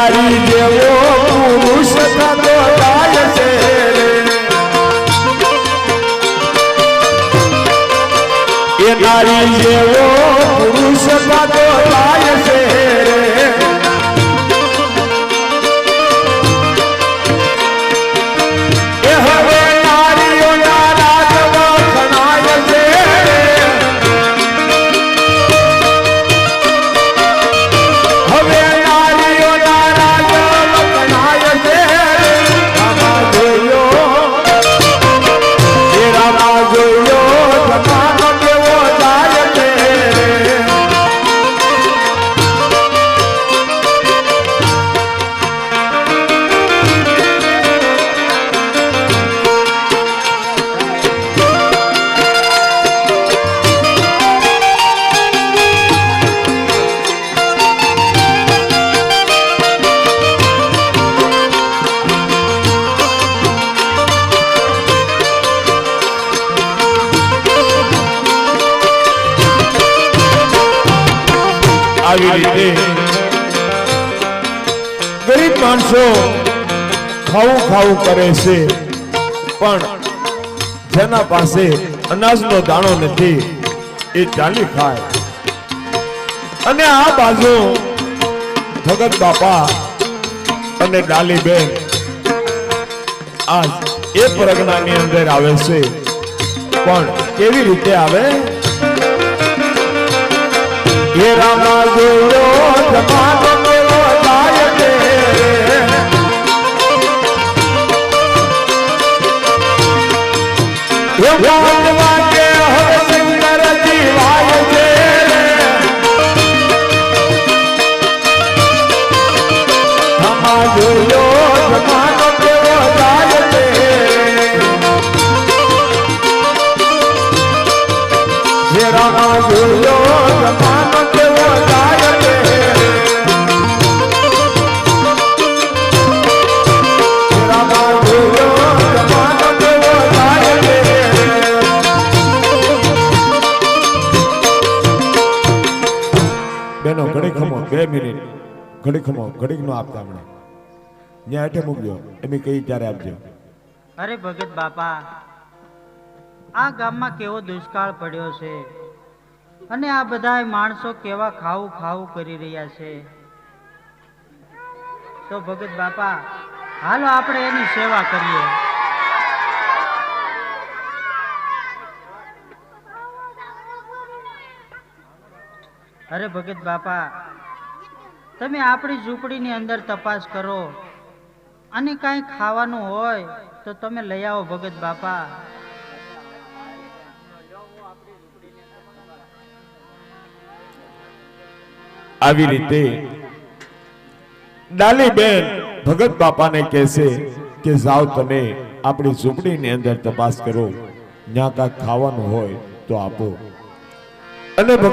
નારી જેવો પુરુષ થતો જાય છે એ નારી જેવો પુરુષ થતો જાય છે એ હવે નારીઓના રાજમાં ખણાય છે હવે નારીઓના રાજમાં ખણાય છે રામા જોયો એ રામા જોયો જમાનો કેવો જાય છે આવી રીતે ગરીબ માણસો ખાવું ખાવું કરે છે પણ જેના પાસે અનાજનો દાણો નથી એ ચાલી ખાય અને આ બાજુ ભગત બાપા અને ડાલીબેન આજ એ પ્રજ્ઞાની અંદર આવે છે પણ કેવી રીતે આવે ये रामा जोयो जमानो केवो जाय छे ये भगवान के हर सुंदर जीवाय छे रामा जोयो जमानो केवो जाय छे ये रामा जोयो जमानो બેનો ઘડી ખમો 2 મિનિટ ઘડી ખમો ઘડી નો આપતા હમણે ન્યા હેઠે મૂકજો એમી કઈ ત્યારે આપજો અરે ભગત બાપા આ ગામમાં કેવો દુષ્કાળ પડ્યો છે અને આ બધાય માણસો કેવા ખાવું ખાવું કરી રહ્યા છે તો ભગત બાપા હાલો આપણે એની સેવા કરીએ અરે ભગત બાપા તમે આપણી ઝૂંપડીની અંદર તપાસ કરો અને કાંઈ ખાવાનું હોય તો તમે લઈ આવો ભગત બાપા આવી રીતે ડાલીબેન ભગત બાપાને કહેશે કે જાઓ તમે આપણી ઝૂંપડીની અંદર તપાસ કરો ત્યાં કાંઈક ખાવાનું હોય તો આપો અને ભગત